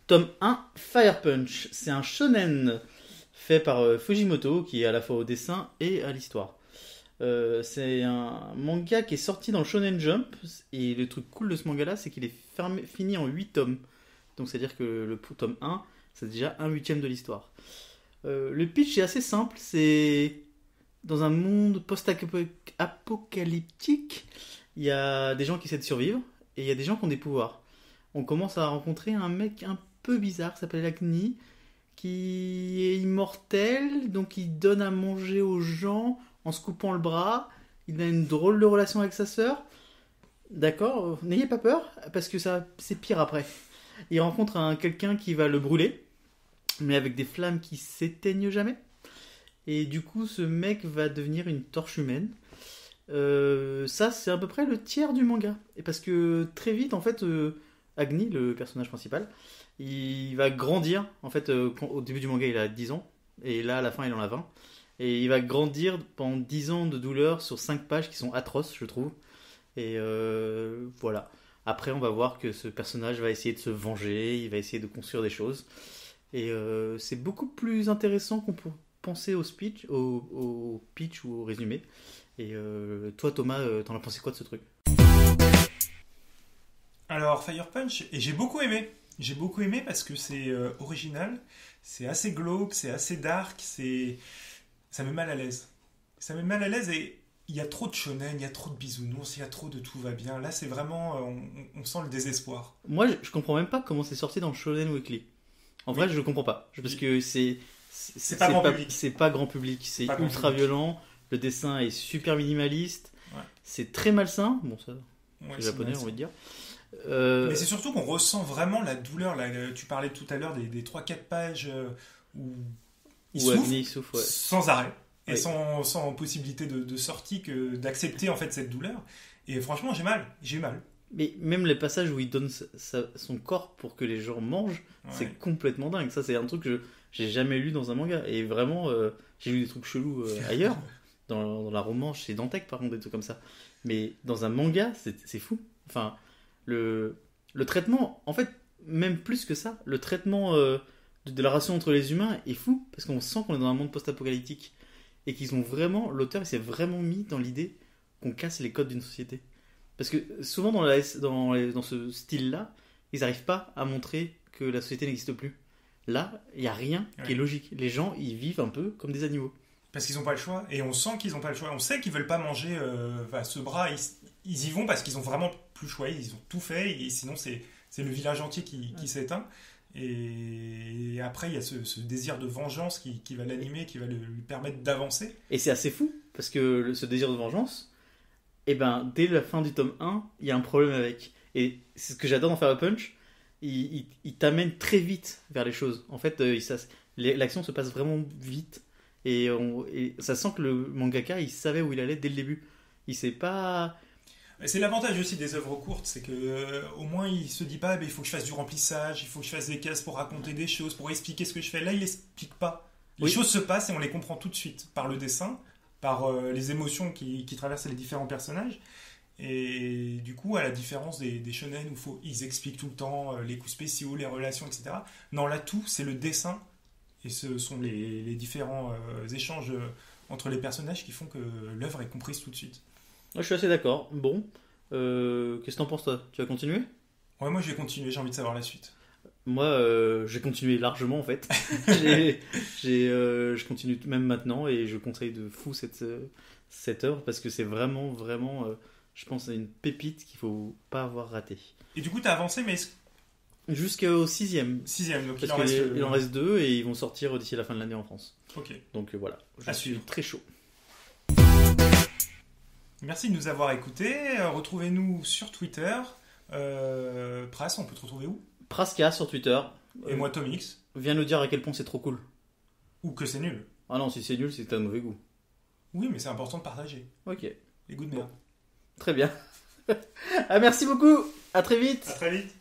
Tome 1, Fire Punch. C'est un shonen fait par Fujimoto, qui est à la fois au dessin et à l'histoire. C'est un manga qui est sorti dans le Shonen Jump, et le truc cool de ce manga là, c'est qu'il est fini en 8 tomes. Donc c'est à dire que le tome 1, c'est déjà 1/8 de l'histoire. Le pitch est assez simple, c'est dans un monde post-apocalyptique, il y a des gens qui essaient de survivre, et il y a des gens qui ont des pouvoirs. On commence à rencontrer un mec un peu bizarre qui s'appelle Agni, qui est immortel, donc il donne à manger aux gens en se coupant le bras. Il a une drôle de relation avec sa sœur. D'accord, n'ayez pas peur, parce que ça, c'est pire après. Il rencontre quelqu'un qui va le brûler, mais avec des flammes qui s'éteignent jamais. Et du coup, ce mec va devenir une torche humaine. Ça, c'est à peu près le tiers du manga. Et parce que très vite, en fait, Agni, le personnage principal, il va grandir. En fait, au début du manga, il a 10 ans. Et là, à la fin, il en a 20. Et il va grandir pendant 10 ans de douleur sur 5 pages qui sont atroces, je trouve. Et voilà. Après, on va voir que ce personnage va essayer de se venger, il va essayer de construire des choses. Et c'est beaucoup plus intéressant qu'on peut penser au speech, au pitch ou au résumé. Et toi, Thomas, t'en as pensé quoi de ce truc ? Alors, Fire Punch, et j'ai beaucoup aimé. J'ai beaucoup aimé parce que c'est original, c'est assez glauque, c'est assez dark, ça met mal à l'aise. Ça met mal à l'aise et il y a trop de shonen, il y a trop de bisounours, il y a trop de tout va bien. Là, c'est vraiment, on sent le désespoir. Moi, je comprends même pas comment c'est sorti dans Shonen Weekly. En vrai, je le comprends pas. Parce que c'est pas grand public. C'est pas grand public, c'est pas ultra public. violent, le dessin est super minimaliste, Ouais. c'est très malsain. Bon, ça, Ouais, c'est japonais, malsain. on va dire. Mais c'est surtout qu'on ressent vraiment la douleur. Là, tu parlais tout à l'heure des 3-4 pages où il Agni souffre, ouais. sans arrêt et Oui. sans possibilité de sortie que d'accepter en fait cette douleur. Et franchement, j'ai mal. Mais même les passages où il donne son corps pour que les gens mangent, Ouais. c'est complètement dingue. Ça, c'est un truc que j'ai jamais lu dans un manga. Et vraiment, j'ai lu des trucs chelous ailleurs. Dans la romance, chez Dantec, par contre, des trucs comme ça. Mais dans un manga, c'est fou. Enfin, le traitement, en fait, même plus que ça, le traitement de la relation entre les humains est fou. Parce qu'on sent qu'on est dans un monde post-apocalyptique. Et qu'ils ont vraiment, l'auteur, il s'est vraiment mis dans l'idée qu'on casse les codes d'une société. Parce que souvent dans ce style-là, ils n'arrivent pas à montrer que la société n'existe plus. Là, il n'y a rien qui est logique. Les gens, ils vivent un peu comme des animaux. Parce qu'ils n'ont pas le choix. Et on sent qu'ils n'ont pas le choix. On sait qu'ils ne veulent pas manger ce bras. Ils y vont parce qu'ils n'ont vraiment plus le choix. Ils ont tout fait. Et sinon, c'est le village entier qui s'éteint. Et après, il y a ce désir de vengeance qui va l'animer, qui va lui permettre d'avancer. Et c'est assez fou, parce que ce désir de vengeance, eh ben, dès la fin du tome 1, il y a un problème avec. Et c'est ce que j'adore dans Fire Punch, il t'amène très vite vers les choses. En fait, l'action se passe vraiment vite. Et ça sent que le mangaka, il savait où il allait dès le début. Il sait pas... C'est l'avantage aussi des œuvres courtes, c'est que au moins il se dit pas il faut que je fasse du remplissage, il faut que je fasse des cases pour raconter des choses, pour expliquer ce que je fais. Là, il explique pas. Les choses se passent et on les comprend tout de suite par le dessin, par les émotions qui traversent les différents personnages. Et du coup, à la différence des shonen où ils expliquent tout le temps les coups spéciaux, les relations, etc. Non, là, tout, c'est le dessin. Et ce sont les différents échanges entre les personnages qui font que l'œuvre est comprise tout de suite. Je suis assez d'accord. Bon, qu'est-ce que t'en penses, toi ? Tu vas continuer ? Ouais, moi, je vais continuer. J'ai envie de savoir la suite. Moi, j'ai continué largement, en fait. Je continue même maintenant et je conseille de fou cette œuvre parce que c'est vraiment, vraiment, je pense, une pépite qu'il faut pas avoir ratée. Et du coup, t'as avancé, mais jusqu'au 6e. 6e, donc Parce qu'il en reste 2 et ils vont sortir d'ici la fin de l'année en France. Ok. Donc voilà, je suis très chaud. Merci de nous avoir écoutés. Retrouvez-nous sur Twitter. Pras, on peut te retrouver où ? Praska sur Twitter. Et moi, Tomix. Viens nous dire à quel point c'est trop cool. Ou que c'est nul. Ah non, si c'est nul, c'est que t'as un mauvais goût. Oui, mais c'est important de partager. Ok. Les goûts de merde. Très bien. Merci beaucoup. À très vite. À très vite.